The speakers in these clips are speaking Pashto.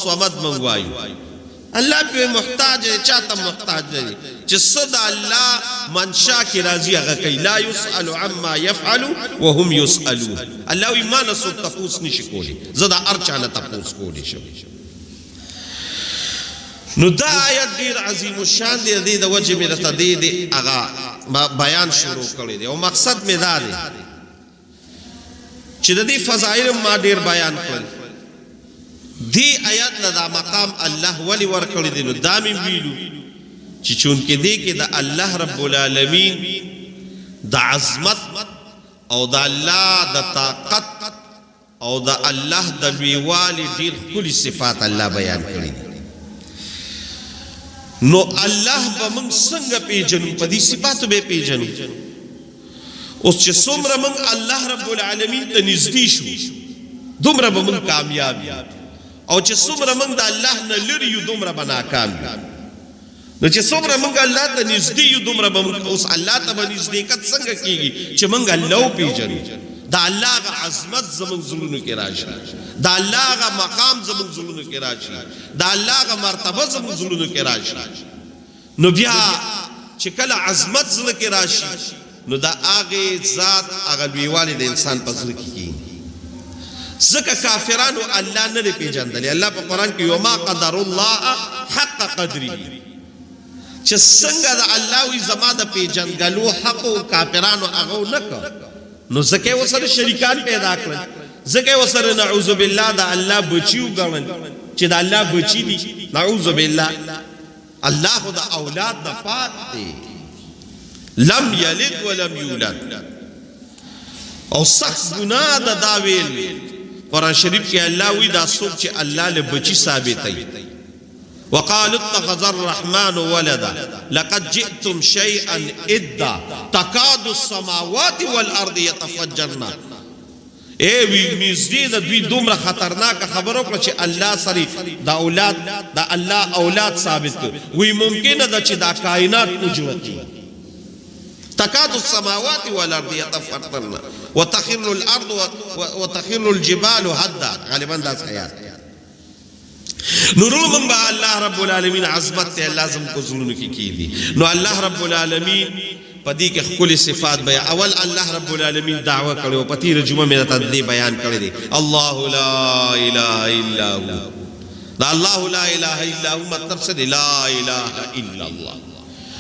الصمد منگوائیو اللہ پہ محتاج ہے چاہتا محتاج نہیں چی صدا اللہ منشا کی راضی اگا لا یسألو عما یفعلو وهم یسألو اللہ ایمان سو تپوس نشکولی زدہ ارچانا تپوس کولی شو نو دا آیت دیر عظیم الشان دی دی دا وجہ میں رتا دی اگا بیان شروع کردی دی و مقصد میں دا دی چی دا دی فضائل ما دیر بیان کردی دی آیات دا مقام اللہ ولی ورکڑی دی نو دامی ویلو چی چونکہ دی کہ دا اللہ رب العالمین دا عظمت او دا اللہ دا طاقت او دا اللہ دا ویوالی دیر کلی صفات اللہ بیان کردی نو اللہ با منگ سنگ پی جنو پا دی صفاتو بے پی جنو اس چی سمر منگ اللہ رب العالمین تا نزدی شو دمر با منگ کامیابی او چی سمر منگ دا اللہ نلریو دمر با ناکامی نو چی سمر منگ اللہ تا نزدیو دمر با منگ اس اللہ تا با نزدیکت سنگ کی گی چی منگ اللہ پی جنو دا اللہ کا عظمت زمن ظلونو کی راشی دا اللہ کا مقام زمن ظلونو کی راشی دا اللہ کا مرتبہ زمن ظلونو کی راشی نو بیا چکل عظمت ظلو کی راشی نو دا آگے ذات آگا بیوالی دا انسان پا ظلو کی زکا کافرانو اللہ نرے پی جاندلی اللہ پا قرآن کی وما قدر اللہ حق قدری چھ سنگا دا اللہ وی زمان دا پی جاندگلو حقو کافرانو آگو نکا نو زکے وہ سر شریکان پیدا کرن زکے وہ سر نعوذ باللہ دا اللہ بچیو گرن چی دا اللہ بچی دی نعوذ باللہ اللہ دا اولاد دا پاک دے لم یلد ولم یولد او سخت گناہ دا داویل قرآن شریف کی اللہ وی دا سوک چی اللہ لے بچی ثابت ہے وقال اتخذ الرحمن ولدا لقد جئتم شيئا ادا تكاد السماوات والارض يتفجرن اے میزدی دا دوی دومرا خطرناک خبروں کو چھ اللہ سری دا اولاد دا اللہ اولاد ثابت کر وی ممکن دا چھ دا کائنات اجوتی تكاد السماوات والارض يتفجرن وتخر الارض وتخر الجبال هدا غالبا دا خیال نورو من با اللہ رب العالمین عظمت تے اللہ زم کو ظلم کی دی نو اللہ رب العالمین پدی کے خکل صفات بیان اول اللہ رب العالمین دعویٰ کرے و پتی رجمہ میں تدلی بیان کرے دی اللہ لا الہ الا ہوا دا اللہ لا الہ الا ہوا مطلب سے لا الہ الا اللہ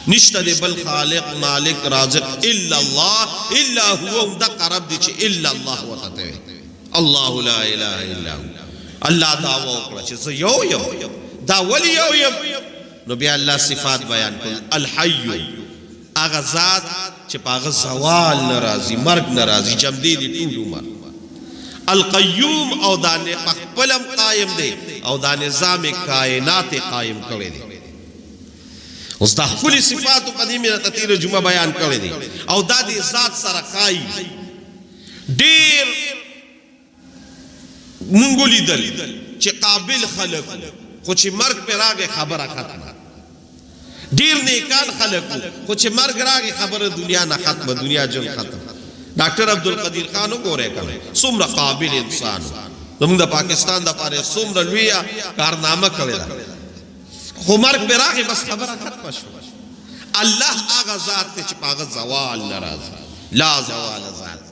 نشتہ دے بل خالق مالک رازق الا اللہ الا ہوا دا قرب دی چھے الا اللہ وطتے اللہ لا الہ الا ہوا اللہ دعویٰ اکڑا چھے یو دا ولی یو نو بیا اللہ صفات بیان کن الحیو آغا ذات چھے پا آغا زوال نرازی مرگ نرازی جمدیدی طولو مرگ القیوم او دا پخپلم قائم دے او دا نظام کائنات قائم کرے دے اس دا خلی صفاتو قدیمی تطیر جمعہ بیان کرے دے او دا دی ذات سرقائی دیر منگولی دل چی قابل خلق خو چی مرگ پر آگے خبر ختم دیر نیکان خلق خو چی مرگ راگے خبر دنیا نہ ختم دنیا جن ختم ڈاکٹر عبدالقدیر خانو کو رہے کرے سمر قابل انسان دا پاکستان دا پارے سمر لویا کارنامہ کرے دا خو مرگ پر آگے بس خبر ختم شو اللہ آغا ذات تے چی پاگا زوال نراز لا زوال ذات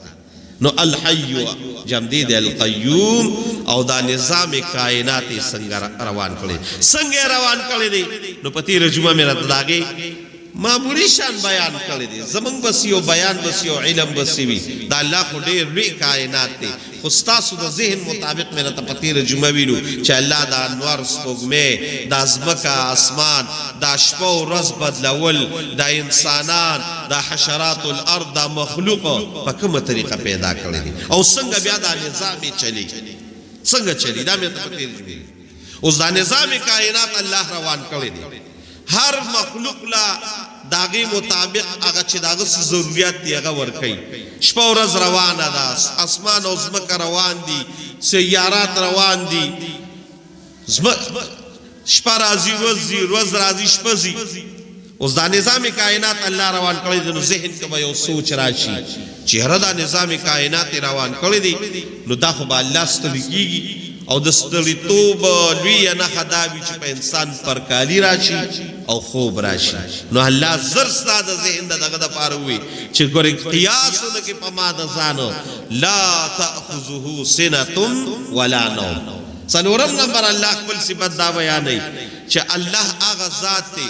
نو الحیو جمدید القیوم او دا نظام کائنات سنگ روان کرے سنگ روان کرے دے نو پتی رجمہ میں رد داگے معمولی شان بیان کرے دے زمان بسیو بیان بسیو علم بسیوی دا اللہ کو دیر ری کائنات دے خستاسو دا ذہن مطابق میں رد پتی رجمہ بھی لو چاہ اللہ دا انوار سپوگمے دا زمکا آسمان دا شپو رز بدلول دا انسانان دا حشرات الارض دا مخلوق پا کم طریقہ پیدا کرے دی او سنگ بیا دا نظامی چلی سنگ چلی دا میں تپتی رجمہ اس دا نظام کائنات اللہ روان کرے دی ہر مخلوق لا داغی مطابق اگا چی داغس ضروریات دی اگا ورکی شپا و رز روان دا اسمان و زمک روان دی سیارات روان دی شپا رازی وزی روز رازی شپزی اس دا نظام کائنات اللہ روان کردی دی نو ذہن کبا یو سوچ راشی چی ہر دا نظام کائنات روان کردی نو دا خوبا اللہ ستلکی گی او د ستړیتوب لوی نښه دا وي چې په انسان پرکالي راشي او خوب راشي. نو الله زر ستا د ذهن دغه دپاره ووي چې ګورې قیاس ونه کړې په ما د ځانو لا تأخذه سنة ولا نوم. څلورم نمبر الله خپل صفت دا بیانوي چې الله هغه ذات دی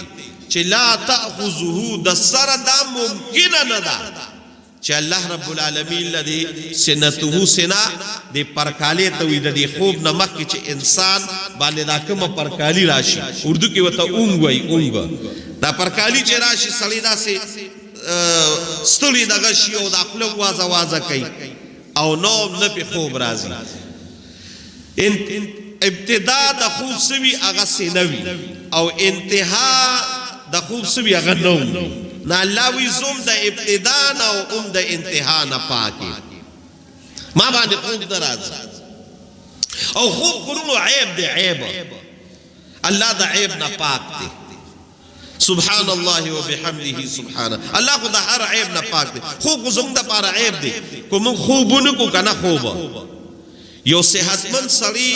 چې لا تأخذه د سره دا ممکنه نه ده چې الله رب العالمین لدی سنته سنا د پرکالی ته وي د دې خوب نه مخکې چې انسان باندې دا کومه پرکالی راشي، اردو کې ورته اونګ وایي، اونګ دا پرکالی چې راشي سړی داسې ستړی دغه شي او دا خوله وازه وازه کوي او نوم نه پې خوب راځي. ابتدا د خوب سوي هغه سینه وي او انتها د خوب سوي هغه نوم. نا الله وی زوم د ابتدا نه او د انتها نه پاکي ما باندې خوب دراز او خوب خورونو عیب دی، عیب الله د عیب نه پاک دی. سبحان الله وبحمده سبحانه. الله خو د هر عیب نه پاک دی. خوب زوم د پاره عیب دی کو من خوبونه کو کنه خوب یو صحتمند سړی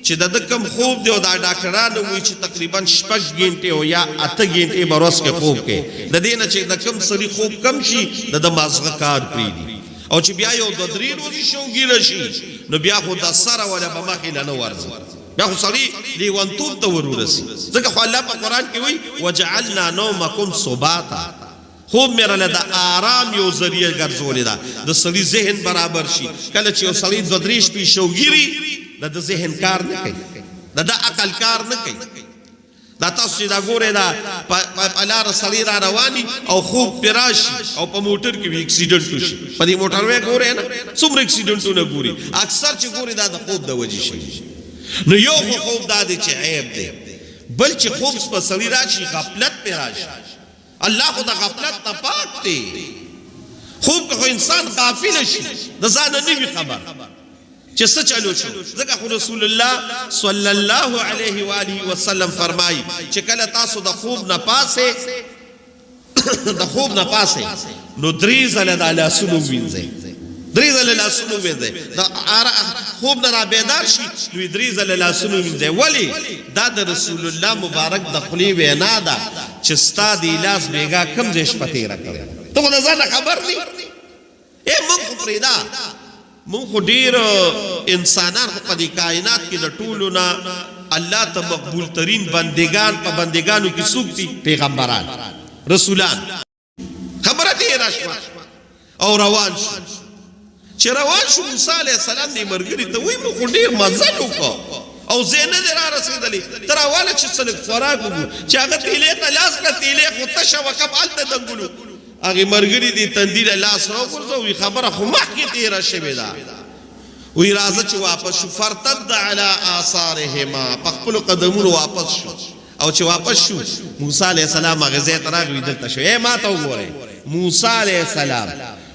چې د کم خوب دی او دا ډاکټرانو وایي چې تقریبا 6 غنټې او یا 8 غنټې بروز کې خوب کې د دې نه چې د کم سړي خوب کم شي د مازغه کار پریږدي او چې بیا یو 2-3 ورځې شوګیره شي نو بیا خو د سره ولا به مخې نه ورځي، بیا خو سړي لیونتوب ته ورورسي. ځکه خو الله په قرآن کې وایي وجعلنا نومکم سباتا، خوب میرا له د آرام یو ذریعه ګرځولې ده د سړي ذهن برابر شي. کله چې یو سړی 2-3 شپې شوګیري د ذهن کار نه کوي، د عقل کار نه کوي. دا تاسو چې دا ګورئ دا په لاره سړی را رواني او خوب پرې راشي او په موټر کې وي اکسیډنټ وشي، په دې موټر وې ګورئ نه څومره اکسیډنټونه ګوري، اکثر چې ګورئ دا د خوب د وجې شي. نو یو خوب دا دی چې عیب دی، بل چې خوب په سړی راشي غفلت پرې راشي. الله خو د غفلت نه پاک دی. خوب که خو انسان غافل شي د ځان نه وي خبر چې څه چلو شو. ځکه خو رسول الله صلی الله علیه و آله وسلم فرمایي چې کله تاسو د خوب نه پاسې د خوب نه پاسې نو 3 ځله د لاسونو وینځئ، 3 ځله لاسونو وینځئ. د خوب نه را بیدار شي نو 3 ځله لاسونو وینځئ. ولې؟ دا د رسول الله مبارک د خولې وینا ده چې ستا د لاس بیګا کم ځای شپه تېره کړې. ته خو د ځان خبر نه یې. موږ خو پرېږده، موږ خو ډېر انسانان خو په دې کائنات کې د ټولو نه الله ته مقبول ترین بندگان په بندگانو کې څوک دي؟ پیغمبران، رسولان. خبره تېره شوه او روان شو. چې روان شو موسی علیه السلام دې ملګري ته وایي موږ خو ډېر مزل وکړو او زه نه دی را رسېدلې، ته راواله چې څه لږ خوراک وکړو. چې هغه تیلې ته لاس کړه، تیلې خو تشه وه کب هلته دنګلو. هغې ملګري دې تندي له لاس راوغورځه وایي خبره خو مخکې تېره شوې ده. وی راځه چې واپس شو. فرتد علی آثارهما، په خپلو قدمونو واپس شو. او چې واپس شو موسی علیه السلام هغې ځای ته راغی، دلته شو. ای ما ته وګورئ، موسی علیه السلام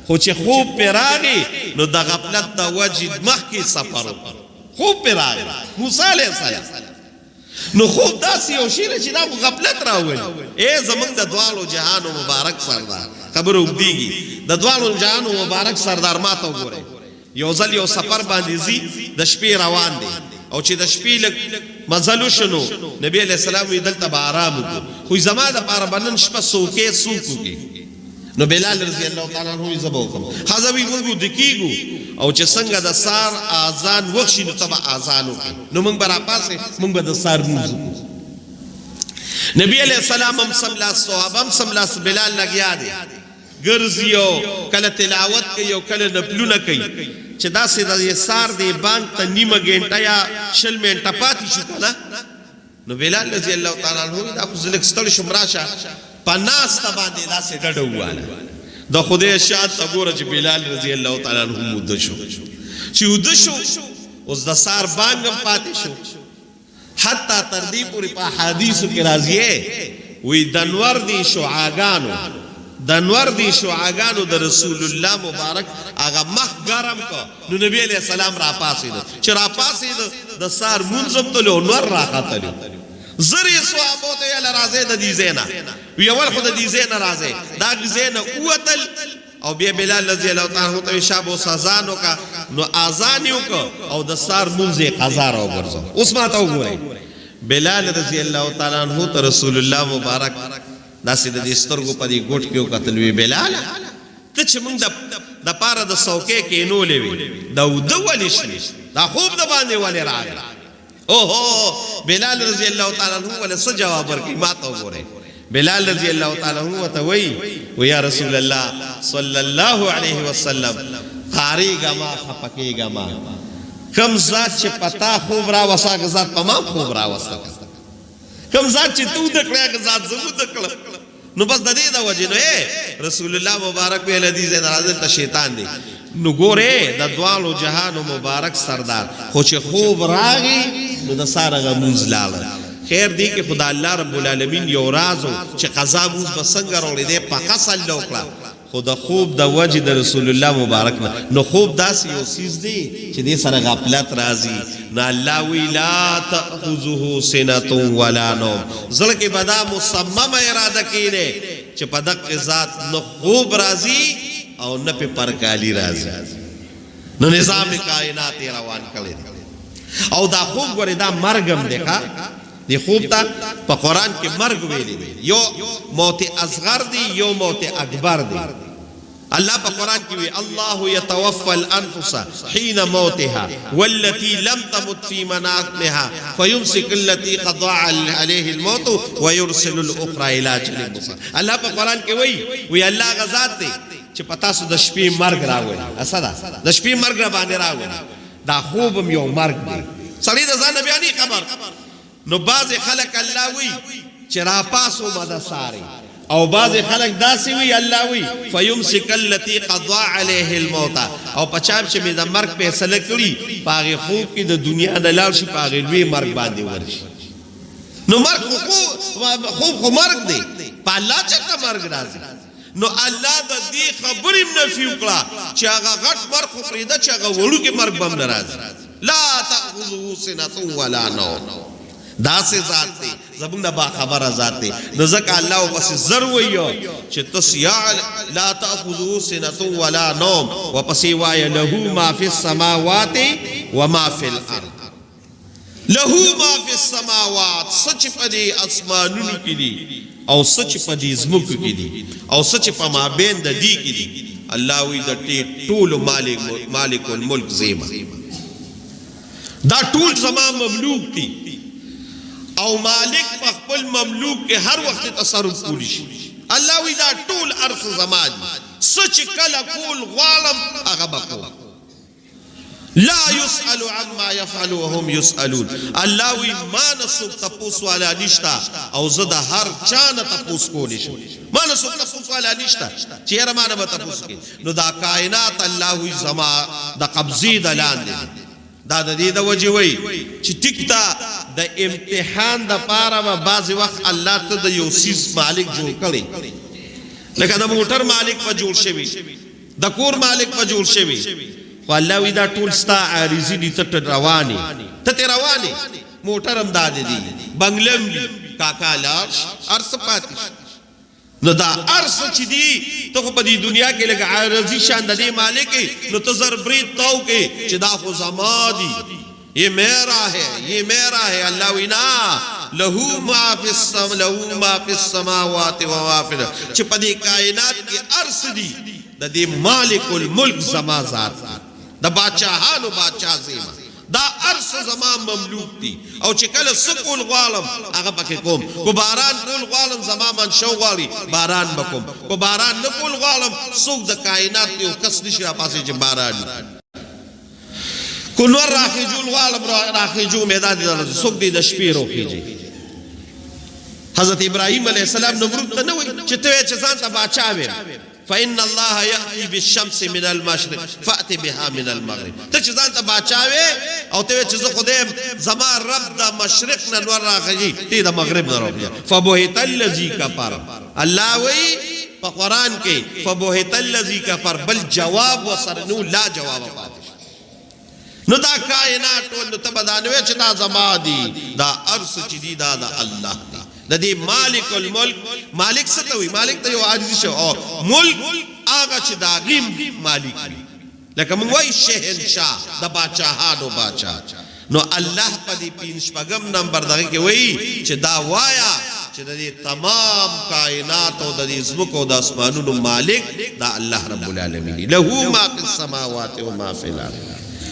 خو چې خوب پې راغی نو د غفلت د وجې مخکې سفر وکړ. خوب پې راغی موسی علیه السلام. نو خوب داسې یو شی دی چې دا خو غفلت راولي. ای زمونږ د دواړو جهانو مبارک سردار، خبره اوږدېږي، د دواړو جهانو مبارک سردار ما ته وګورئ. یو ځل یو سفر باندې ځي، د شپې روان دی او چې د شپې لږ مزل وشو نو نبي علیه السلام وایي دلته به آرام وکړو، خو زما دپاره به نن شپه څوکۍ څوک وکړي. نو بلال رضی الله تعالی عنہ وایي زه به وکړم. ښځه وایي موږ ویده کېږو او چې څنګه د سار اذان وخت شي نو ته به اذان وکړي، نو موږ به راپاسې موږ به د سار لمونځ وکړو. نبي علیه السلام هم سملاس، صحابه هم سملاس، بلال لګیا دی ګرځي او کله تلاوت کوي او کله نفلونه کوي. چې داسې د سار دی بانک ته نیمه ګنټه یا 20 منټه پاتې شو که نو بلال رضی الله تعالی عنہ دا خو زه لږ ستړی شوم، راشه په ناسته باندې داسې ډډه وواله. د خدای شان ته ګوره چې بلال رضی الله تعالی عنہ وده شو. چې وده شو اوس د سار بانګ هم پاتې شو. حتی تر دې پورې په حدیثو کې راځي وی دنور دي شعاګانو، دنور دي شعاګانو د رسول الله مبارک هغه مخ ګرم کو. نو نبی علیہ السلام را پاسېده، چې را پاسېده د سار مونځ هم تلو، نور راختلو. زری صحابو ته ویل راځئ د دې ځای نه، وی اول خو د دې ځای نه راځئ. دا ځای نه ووتل او بیا بلال رضی الله تعالی عنہ ته شابو سازانو کا نو اذان یو کو او د سار مونږه قضا راو ورځو اوس ما ته وګورئ بلال رضی الله تعالی عنہ ته رسول الله مبارک داسې د سترګو په دې ګوټ کې قتل وی بلال ته چې موږ د پاره د سوکې کې نو لوي دا ودول شي دا خوب د باندې ولې راغی اوهو بلال رضی الله تعالی عنہ ول څه جواب ورکړي ما ته وګورئ بلال رضی الله تعالی عنہ ته وی یا رسول الله صلی الله علیه وسلم قاریګه ما خپکیګه ما کم ذات چې پتا خوب را وسا ذات پما خوب را وسا کم ذات چې تو د کړه ذات زمو د کړه نو بس د دې د وجه نو رسول الله مبارک په حدیث نازل ته شیطان دی نو ګوره د دوالو جهان مبارک سردار خو چې خوب راغی نو د سارغه منځ لاله خیر دی کہ خدا اللہ رب العالمین یو رازو چه قضا موز بسنگ روڑی دے پا قصل لوکلا خدا خوب دا وجه دا رسول اللہ مبارک نو خوب دا سی یو سیز دی چه دی سر غفلت رازی نا اللہ وی لا تأخذه سنتو ولا نوم ذلک بدا مصمم ارادہ کینے چه پا دق ذات نو خوب رازی او نا پی پرکالی رازی نو نظام کائنات روان کلی دی او دا خوب گوری دا مرگم دیکھا دی خوب تا پا قرآن کے مرگ ویلی دی یو موت اصغر دی یو موت اکبر دی اللہ پا قرآن کی وی اللہ یتوفى الانفس حین موتها والتي لم تمت في منامها فيمسك التي قضى عليه الموت ويرسل الاخرى الى اجل مسمى اللہ پا قرآن کی وی اللہ غزات دی چھ پتا سو د شپې مرگ راوړي اسدا د شپې مرگ را باندې راوړي دا خوبم یو مرگ دی سړی د ځان بیانی خبر نو باز خلق اللہ وی چرا پاسو مدى ساری او باز خلق داسی وی اللہ وی فیمسک اللتی قضا علیہ الموتا او پچاب چه میں دا مرگ پہ سلکڑی پاگی خوب کی دا دنیا دلال شی پاگی لوی مرگ باندی ورشی نو مرگ خوب خو مرگ دے پا اللہ چکا مرگ رازی نو اللہ دا دی خبریم نفی اکلا چاگا غٹ مرگ خو پریدا چاگا وڑو کے مرگ بم نرازی لا تأخذو سنتو ولا نوم دا سے ذات تے زبون دا با خبر ذات تے نزکا اللہ پس ذرویو چھ تسیع لا تأخذو سنتو ولا نوم وپسی وایا لہو ما فی السماوات وما فی الارض لہو ما فی السماوات سچ پدی اسمانونو کی دی او سچ پدی زمک کی دی او سچ پا ما بین دا دی کی دی اللہ وی دا طول مالک الملک زیمہ دا طول زمان مملوک تی او مالک پا خپل مملوک کے ہر وقت تصرف کولی شی اللہ وی دا طول عرص زمان سچ کل کول غالم اغبقو لا يسأل عما يفعل وهم يسألون اللہ وی ما نسوک تپوس والا نشتا او زدہ ہر چان تپوس کولی شی ما نسوک تپوس والا نشتا چیرہ مانا با تپوس کی نو دا کائنات اللہ وی زمان دا قبضی دلان دے دا دی دا وجه وی چی ٹکتا دا امتحان دا پارا با بعضی وقت اللہ تا دا یو سیز مالک جوڑ کری لکہ دا موٹر مالک پا جوڑ شوی دا کور مالک پا جوڑ شوی خو اللہ وی دا ٹول ستا عارضی دی تا روانی تا تی روانی موٹر ہم دا دی بنگلم دی کاکا لارش عرص پاتیش نو دا عرص چی دی تو خو پا دی دنیا کے لگا عارضی شان دا دی مالکی نو تزر برید تاو کے چی دا خو زمان دی یہ میرا ہے اللہ وینا لہو ما فی السماوات و ما فی الارض چی پا دی کائنات کی عرص دی دا دی مالک الملک زمان ذات دا باچاہانو باچاہ زیمہ دا عرص زمان مملوک تی او چکل سکول غالم آگا پاکی کوم کو باران کول غالم زمان من شو غالی باران بکم کو باران نکول غالم سوک دا کائنات تیو کس نشی را پاسی چی بارانی کنور راخی جو غالم راخی جو میدان دی دارد سوک دی دشپی روخی جی حضرت ابراہیم علیہ السلام نمرود تا نوی چتوے چزان تا باچاوے فإن الله يأتي بالشمس من المشرق فأتي بها من المغرب تچزان تا باچاوے او تیوے چیزو خودیم زمان رب دا مشرق ننور راخجی تی دا مغرب نروب جا فبوہت اللذی کفر اللہ وی پا قرآن کے فبوہت اللذی کفر بل جواب و سرنو لا جواب پاتش نو دا کائنات و نو تبدانوے چتا زمان دی دا عرص چی دی دا اللہ دی دا دی مالک الملک مالک ستوی مالک تا یو عاجزی شو ملک آغا چې دا غیم مالک وي لکه موږ وایي شهنشاه د باچاهانو باچا نو الله په دې 55 نمبر دغه کې وایي چې دا وایا چې د تمام کائنات او د ځمکو او د اسمانونو مالک دا الله رب العالمین له ما فی السماوات و ما فی الارض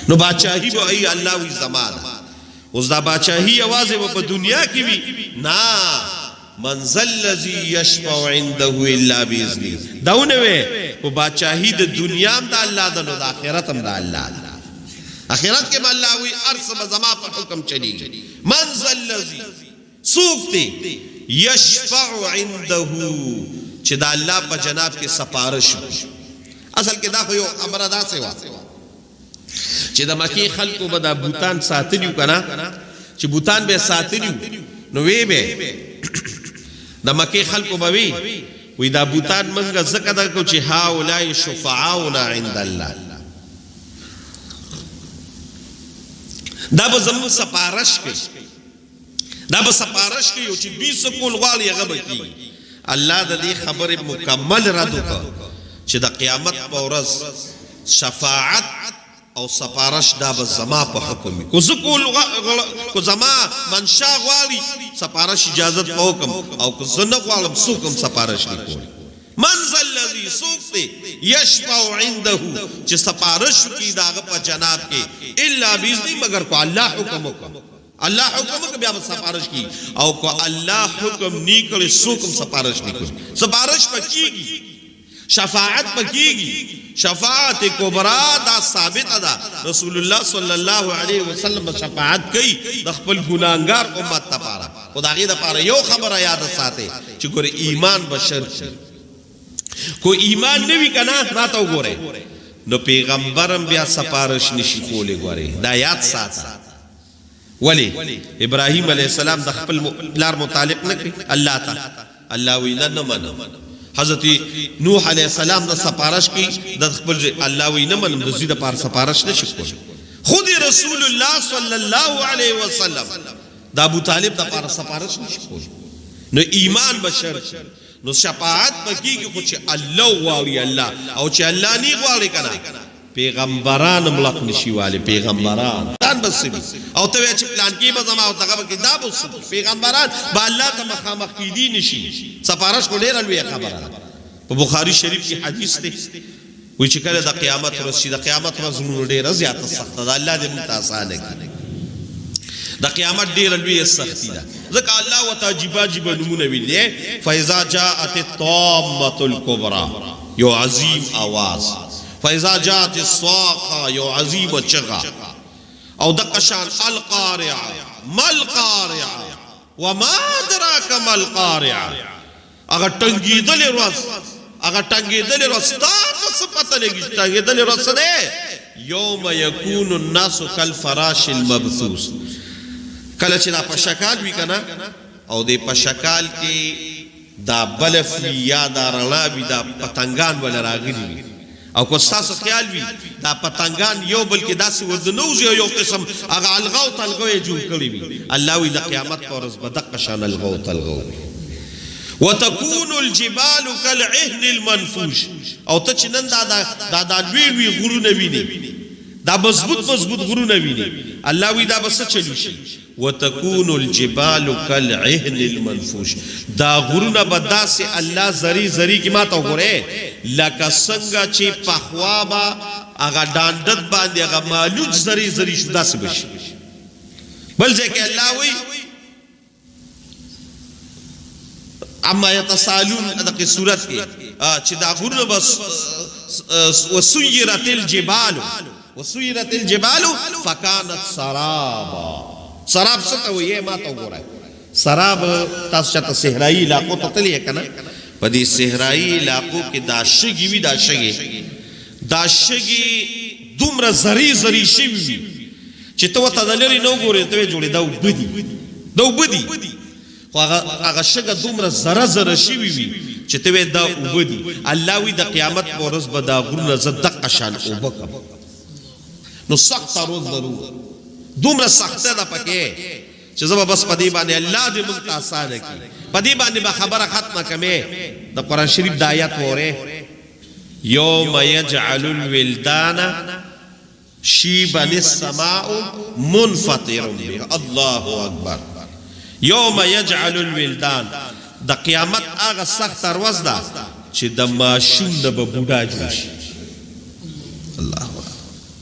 نو باچاهی به ای الله وی زمان اوس دا باچاهی आवाज په دنیا کې وی نا من ذل الذی یشفع عنده الا باذنه داونه وی کو باچاهی د دنیا هم د الله د نو د آخرت هم د الله آخرت کې الله وی ارس زما په حکم چلیږي من ذل الذی سوفتی یشفع عنده چې د الله په جناب کې سفارش اصل کې دا خو یو خبره ده سیوا چې د مکی خلکو به د بوتان ساتلیو کنه چې بوتان به ساتلیو نو وی به د مکی خلکو به وی دا بوتان منګه زکه دا کو چې ها اولای شفعاؤنا عند الله دا به زمو سفارش کوي دا به سفارش کوي چې 20 کول غالي هغه به کوي الله د دې خبره مکمل رد وکړه چې د قیامت په ورځ شفاعت او سفارش دا به زما په حکم کو زکول کو زما منشا غالي سفارش اجازه په حکم او کو زنه غالم سوکم سفارش نکول من ذل الذی سوکته یشفع عنده چې سفارش کی داغه په جناب کې الا باذن مگر کو الله حکم وکړه الله حکم کو بیا سفارش کی او کو الله حکم نیکل سوکم سفارش نکول سفارش پکېږي شفاعت پکېږي شفاعت کبرا دا ثابت ده رسول الله صلی الله علیه وسلم شفاعت کوي د خپل ګناګار امت لپاره خدای د لپاره یو خبره یاد ساتي چې ګور ایمان بشر کو ایمان نوی کنا راته وګوره نو پیغمبرم بیا سفارش نشي کوله ګوره دا یاد ساته ولی ابراهیم علیہ السلام د خپل لار متعلق نه کوي الله تعالی الله وینا نه منو حضرت نوح علیہ السلام د سفارش کی د خپل الله وینا منم د زیاده پر سفارش نشي کوله خود رسول الله صلی الله علیه وسلم د ابو طالب د پر سفارش نشي کوله نو ایمان بشر نو شفاعت پکې خو چې الله واوري الله او چې الله نی غواړي کنه پیغمبران ملک نشي والے پیغمبران دان بس او ته چې پلان کې به زما او دغه کې دا بس پیغمبران با الله ته مخامخ کې دي نشي سفارش کو ډیر لوی خبره په بخاری شریف کې حدیث ده وی چې کله د قیامت ورځ د قیامت ورځ نور ډیر زیات سخت ده الله دې متاسانه کړي د قیامت ډیر لوی سختی ده ځکه الله وتعجب نمونه ویلې فاذا جاءت الطامه الكبرى یو عظیم आवाज فاذا جاءت الصاخه یو عظیم چغا او دقشان القارعه ما القارعه وما ادراك ما القارعه اگر ټنګې دل ورځ تاسو پته لګی ټنګې دل ورځ ده یوم یکون الناس کالفراش المبثوث کله چې دا په شکال وی کنه او د په شکال کې دا بلف یا دا رڼا وی دا پتنګان ول راغلي او کو تاسو خیال وی دا پتنګان یو بل کې داسې ودنوز یو قسم هغه الغو تلغو جوړ کړی وی الله وی د قیامت پر ورځ بدق شان الغو تلغو وتكون الجبال كالعهن المنفوش او ته چې نن دا وی غرونه ویني دا مضبوط غرونه ویني الله وی دا بس چلو شي وتكون الجبال كالعهن المنفوش دا غرونه بداس الله زری کی ما ته وګوره لکه څنګه چې پخوابا هغه داندت باندې هغه مالوج زری شدا سي بشي بل ځکه الله وی اما يتسالون دغه صورت کې چې دا غرونه بس وسيرت الجبال فكانت سرابا سراب څه ته وایي ما ته وګورئ سراب تاسو ته صحرایي علاقو ته تللی کنه په دې صحرایي علاقو کې دا شګي وي دا شګي دومره زری شي چې ته وته دلري نو ګورې ته جوړې دا وبدي خو هغه شګه دومره زره شي وي چې ته دا وبدي الله وی د قیامت په ورځ به دا غرونه زدق شان وبکم نو سخت روز ضرور دومره سخته ده پکې چې زما بس پدی باندې الله دې موږ ته آسان کړي پدی باندې به خبره ختمه کمه د قران شریف د آیات وره یوم یجعل الولدان شیبا السماء منفطر به. الله اکبر. یوم یجعل الولدان، د قیامت هغه سخت ورځ ده چې د ماشوم نه به بوډا جوړ شي. الله اکبر.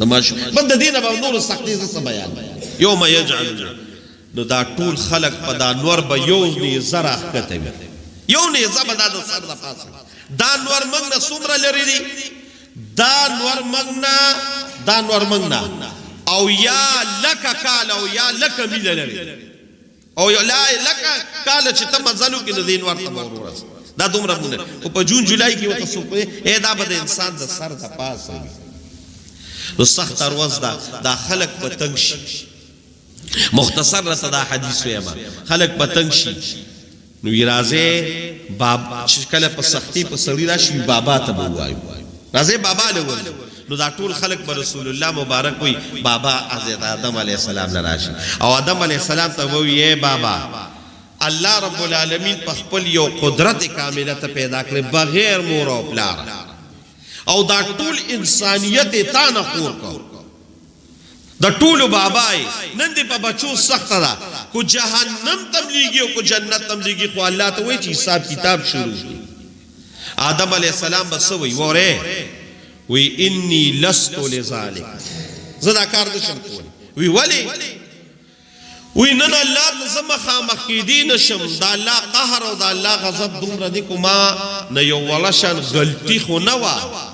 د ماشوم بل د دې نه به نور سختۍ څه بیان. یوم یجعل، نو دا ټول خلق په دا نور به یو نیزه راښکته وي، یو نیزه به دا د سر د پاسه. دا نور موږ نه څومره لرې دي؟ دا نور موږ نه او یا لکه کال او یا لکه میله لري، او یا لکه کال چې ته مزل وکړې نو دې نور ته به ورورسې. دا دومره موږ نه. خو په جون جولای کې ورته څوک وایي دا به د انسان د سر د پاسه وي. نو سخته ورځ ده، دا خلق به تنګ شي. مختصر رسه دا حدیث ویما، خلق به تنګ شي. نو یې راځئ بابا چې کله په سختي په سړي راشي بابا ته به ووایو، راځئ بابا له ورځو. نو دا ټول خلق به رسول الله مبارک وي بابا حضرت آدم علیه السلام نه راشي، او آدم علیه السلام ته ووایي ای بابا، الله رب العالمین په خپل یو قدرت کامله ته پیدا کړی بغیر مور او پلار، او دا ټول انسانیت تا نه خور کو. دا ټولو بابای نن دې په بچو سخته ده، کو جهنم تملیږي او کو جنت تملیږي، خو الله ته وایي چې حساب کتاب شروع شي. آدم علیه السلام به څه وایي؟ وره وی انی لست لذالک، زه دا کار نشم کولی. وی ولی؟ وی نن الله ته زه مخامخ کیدی نشم، دا الله قهر او دا الله غضب دومره دی، کو ما نه یو ولشن غلطی خو نه وه،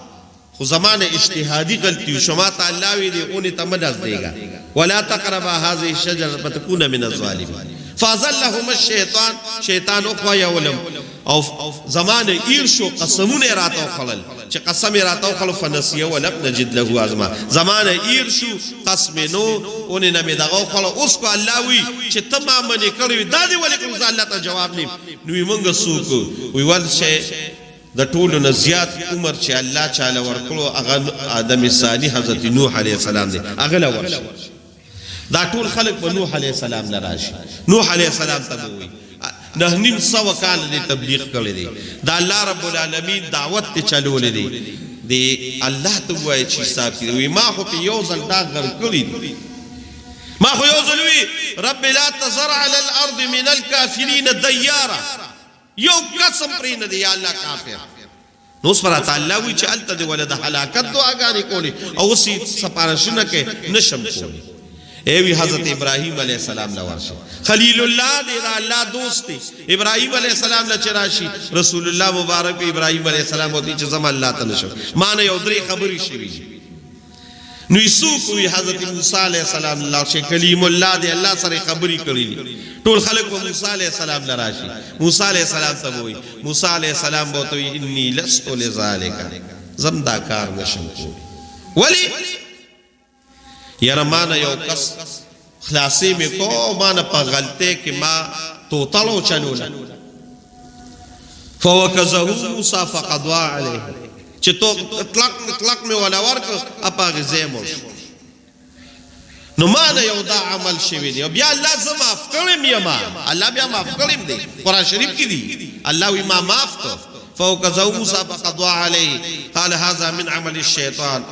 خو زمانه اجتهادی غلطی شما ته الله وی دی اونې ته مه نزدېږه، ولا تقربا هذه الشجره فتكون من الظالمین. فازلهما الشیطان، شیطان وخوایولم او زمانه ایر شو، قسمونه راته وخوړل چې قسم راته وخوړل فنسیه ولم نجد له عزما. زمانه ایر شو، قسم نو اونې نه مې دغه وخوړل. اوس کو الله وی چې ته ما منې کړی دا دې ولې کړو؟ زه الله ته جواب نیم. نو موږ څوک وی ول شي د ټولو نه زیات عمر چې الله چاله ورکړو هغه آدم ثانی حضرت نوح علیه السلام دی، هغه له ورشي. دا ټول خلق به نوح علیه السلام نه راشي. نوح علیه السلام ته به وایي 9.5 کال دې تبلیغ کړی دی، دا الله رب العالمین دعوت ته چلولی دی. الله ته وایي چې حساب کړي. ما خو په یو ځل دا غر کړی دی، ما خو یو ځل وی رب لا تذر علی الارض من الکافرین دیارا، یو قسم پرې نه دی یا الله کافر. نو اوس پر تعالی وی چې الته دی ولدا هلاکت دعاګانې کولی او اوسې سپارښتنه کې نشم کولی. ایوی حضرت ابراہیم علیہ السلام لورشی، خلیل اللہ دے دا اللہ دوست دے. ابراہیم علیہ السلام لچراشی رسول اللہ مبارک ابراہیم علیہ السلام ہوتی چھ زمان اللہ تنشو مانا یو دری خبری شوی. نوی سوکوی حضرت موسیٰ علیہ السلام لورشی، کلیم اللہ دے اللہ سر خبری کری لی. طول خلق و موسیٰ علیہ السلام لراشی. موسیٰ علیہ السلام تبوئی، موسیٰ علیہ السلام بوتوی انی لستو لذالکا، زمدہ کار نشم کوئی. ولی یار مانا یو کس خلاصی میں کو مانا پا غلطے کہ ما توتلو چلولا فوکزہو موسیٰ فقدوا علیہ چھ تو اطلاق میں والا ورک اپا غزے موش. نو مانا یو دا عمل شوی دی. بیا اللہ زم معاف کرم یا ما اللہ بیا معاف کرم دی، قرآن شریف کی دی اللہ وی ما معاف کر. فوکزہو موسیٰ فقدوا علیہ قال هذا من عمل الشیطان.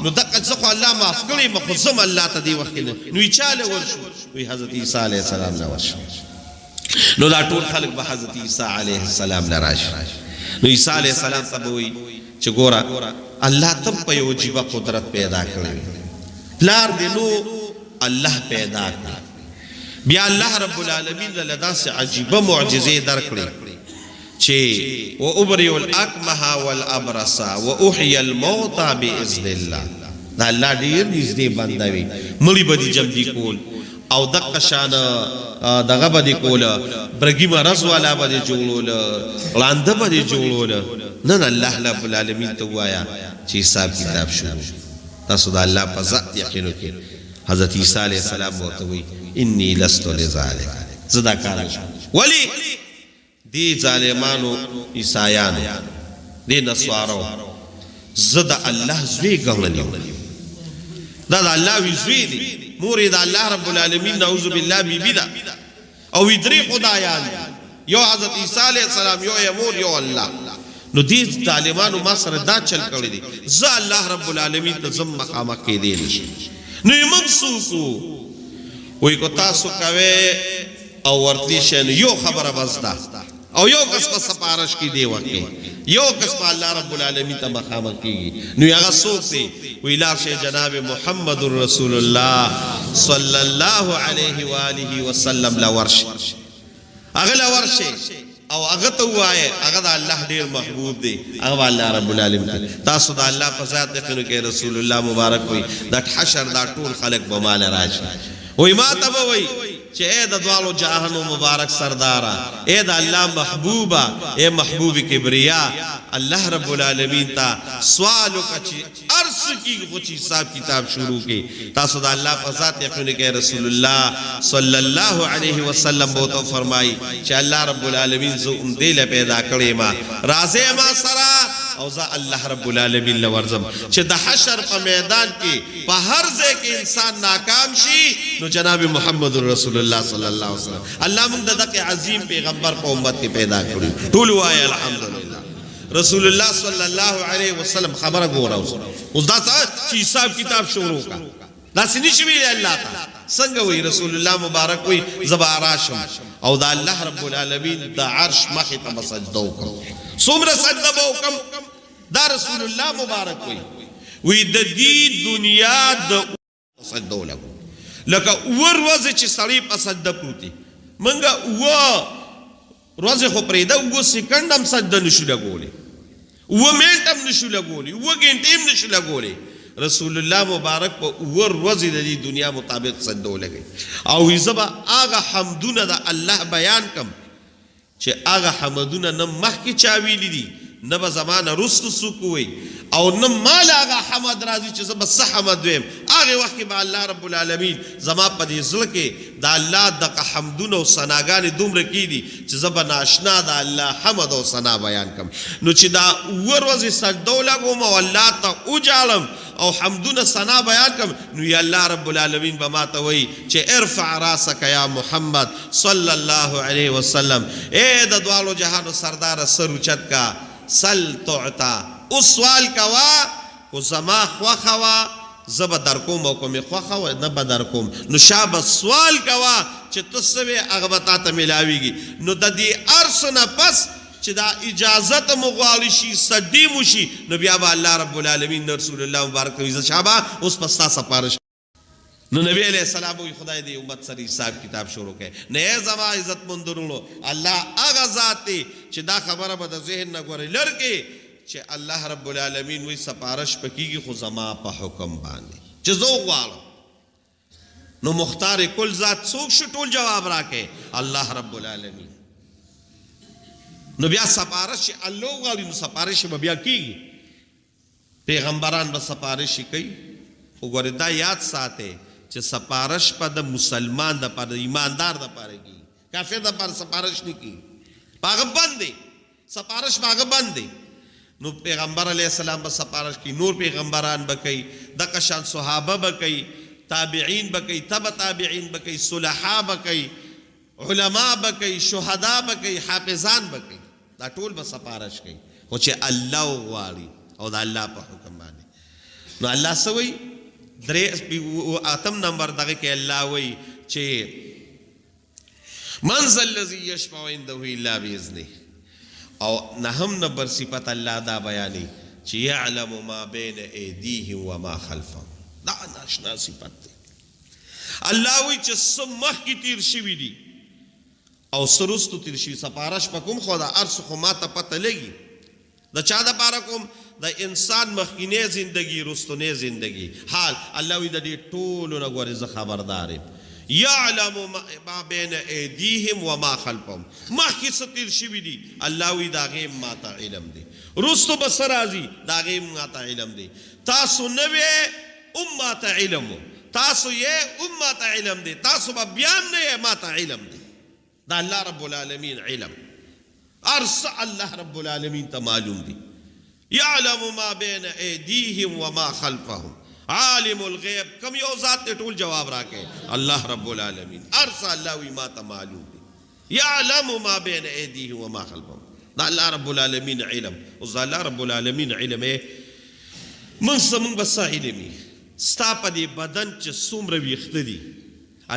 نو دقا زخو اللہ معاف کری مخصم اللہ تا دی وقت نوی چالے ورشو وی حضرت عیسیٰ علیہ السلام نورشو. نو دا طول خلق با حضرت عیسیٰ علیہ السلام نراشو. نو عیسیٰ علیہ السلام تب ہوئی چھ گورا اللہ تب پہ یو جیبہ قدرت پیدا کرے، لار دنو اللہ پیدا کرے. بیا اللہ رب العالمین لدہ سے عجیبہ معجزے در کرے چھے وَأُبْرِيُ الْأَكْمَحَ وَالْأَبْرَصَ وَأُحْيَ الْمَوْتَى بِإِذْنِ اللَّهِ. دا اللہ دیر نزدے بندوی ملی بدی جم دی کول او دق شان دغا بدی کول برگی مرز والا بدی جوڑول لاندہ بدی جوڑول. نن اللہ رب العالمین تو آیا چی حساب کتاب شروع. تاسو دا اللہ پا ذات یقینو کی حضرت عیسیٰ علیہ السلام بوتوی انی لستو لذالک، زدہ کارش ولی دی ظالمانو عیسائیانو دی نسوارو زد اللہ زوی گغنلیو. دا اللہ وی زوی دی، موری دا اللہ رب العالمین نعوذ باللہ بی بی دا او ادری خدایان یو حضرت عیسیٰ علیہ السلام یو امور یو اللہ. نو دې طالبانو ما سره دا چل کړی دي زه الله رب العالمین ته زم مخامخ کېدی نشي نو یې موږ څوک وایي کو تاسو کوئ او ورتلی شئ نو یو خبره بس ده او یو کس په سپارش کې دی وکړي یو کس په الله رب العالمین ته مخامخ کېږي نو هغه څوک دی وایي لاړ شئ جناب محمد رسول الله صلی الله علیه و آله وسلم له ورشئ هغه له ورشئ او هغه ته وایي هغه د الله ډېر محبوب دی هغه الله رب العالمین تاسو د الله په ذات یقین کې رسول الله مبارک وي د حشر دا ټول خلق به مال راشي وایي ما ته به وایي چې اے د دوالو جهانو مبارک سردارا اے د الله محبوبا اے محبوب کبریا الله رب العالمین تا سوالو کچی عرض کی غچی صاحب کتاب شروع کی تاسو د الله په ذات یقین کې رسول الله صلی الله علیه وسلم بو تو فرمای چې الله رب العالمین زو دې له پیدا کړې ما رازه ما سرا او ذا الله رب العالمین لورزم چې د حشر په میدان کې په هر ځای کې انسان ناکام شي نو جناب محمد رسول الله صلی الله علیه وسلم الله موږ دغه عظیم پیغمبر په امت کې پیدا کړو ټول وای الحمدلله رسول الله صلی الله علیه وسلم خبره ګوراو اوس دا چې حساب کتاب شروع کا دا سني شوی الله تعالی څنګه وی رسول الله مبارک وی زبا راشم او دا الله رب العالمین د عرش مخه ته سجده وکم څومره سجده وکم دا رسول الله مبارک وی د دې دنیا د سجده وکم لکه ور وځي چې سړی په سجده پروتي منګه و روزه خو پرېدا و سکند هم سجده نشو لګولې و منټ هم نشو لګولې و غنټه هم نشو لګولې رسول الله مبارک په ور وځي د دې دنیا مطابق سجده ولګي او یزبا هغه حمدونه د الله بیان کم چې هغه حمدونه نه مخکې چا ویلي دي نه به زمانه رستو څوک وي او نه مال هغه حمد راځي چې زه به څه حمد ویم هغې وخت کې به الله رب العالمین زما په دې زړه کې د الله دغه حمدونه او ثناګانې دومره کېدي چې زه به ناشنا د الله حمد او ثنا بیان کړم نو چې دا اوه ورځې سجده ولګوم او الله ته وجاړم او حمدونه ثنا بیان کړم نو یا الله رب العالمین به ما ته وایي چې ارفع راسک یا محمد صلی الله علیه وسلم ای د دوالو جهانو سردار سر اوچت کا سل تعطا اوس سوال کوا کو زما خوخه وا زب در کوم او کوم خوخه و نه بدر کوم نو شاب سوال کوا چې تسوي هغه وتا ته ملاويږي نو د دې ارسنه پس چې دا اجازت مغواړي شي صدی موشي نو بیا به الله رب العالمین رسول الله مبارک وي شابه اوس پستا سپارش نو نبی علیہ السلام وی خدای دی امت سره حساب کتاب شروع کړي نه زما عزت مندرونو الله هغه ذات دی چې دا خبره به د ذهن نه ګوري لړکي چې الله رب العالمین وی سپارش پکېږي خو زما په حکم باندې چې زه غواړم نو مختار کل ذات څوک شو ټول جواب راکې الله رب العالمین نو بیا سپارش الله غواړي نو سپارش به بیا کېږي پیغمبران به سپارش کوي وګوره دا یاد ساته چې سپارش په د مسلمان د پر ایماندار د پاره کی کافر د پر سپارش نه کی پاغه باندې سپارش پاغه باندې نو پیغمبر علیہ السلام به سپارش کی نور پیغمبران بکئی د قشان صحابه بکئی تابعین بکئی تبع تابعین بکئی صلحاء بکئی علماء بکئی شهدا بکئی حافظان بکئی دا ټول به سپارش کوي خو چې الله غواړي او د الله په حکم باندې نو الله سوي درې اتم نمبر دغه کې الله وایي چې من ذا الذي يشفع عنده الا باذنه او نهم نمبر صفت الله دا بیانې چې يعلم ما بين ايديهم وما خلفهم دا ناشنا صفت دی الله وایي چې سمخ کې تیر شوي دي او سرستو تیر شوي سپارش په کوم خو دا ارس خو ما ته پته لګي د چا د پاره کوم د انسان مخکینه زندگی رستونه زندگی حال الله وی د دې ټولو نه غوړي ز خبردار يعلم ما بين ايديهم وما خلفهم مخکې ستیر شوی دي الله وی دا غیم ما ته علم دي رستو بسرازي دا غیم ما ته علم دي تاسو نوې امه علم تاسو یې امه علم دي تاسو به بیان نه ما ته علم دي دا الله رب العالمین علم ارس الله رب العالمین ته معلوم دي يعلم ما بين ايديهم وما خلفهم عالم الغيب كم يو ذات ټول جواب راکې الله رب العالمین ارسل الله ما ته معلوم دي يعلم ما بين ايديهم وما خلفهم دا الله رب العالمین علم اوس دا الله رب العالمین علم من سمون بس علمي ستا په دې بدن چې څومره ویښته دي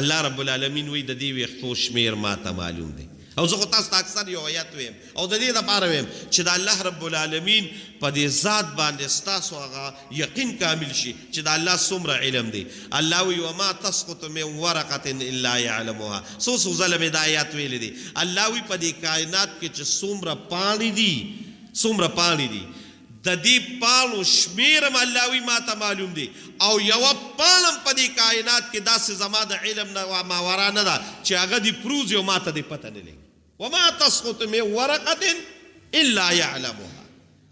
الله رب العالمین وی د دې ویښتو شمیر ما ته معلوم دی او زه خو تاسو ته اکثر یو آیات ویم او د دې دپاره ویم چې د الله رب العالمین په دې ذات باندې ستاسو هغه یقین کامل شي چې د الله څومره علم دی الله وی وما تسقط من ورقة الا يعلمها څو ځله مې دا آیات ویلی دی الله وی په دې کائنات کې چې څومره پاڼې دي د دې پاڼو شمیرم الله وی ما ته معلوم دی او یوه پاڼه په دې کائنات کې داسې زما د علم نه ماورا نه ده چې هغه دې پروز او ما ته دې پته نه لګي وما تسقط من ورقة الا يعلمها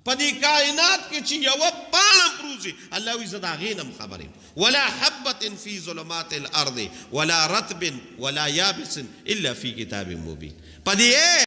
په دې کائنات کې چې یوه پاڼه پروزي الله وی زه د هغې نه م خبر یم ولا حبة في ظلمات الارض ولا رطب ولا یابس الا في کتاب مبین په دې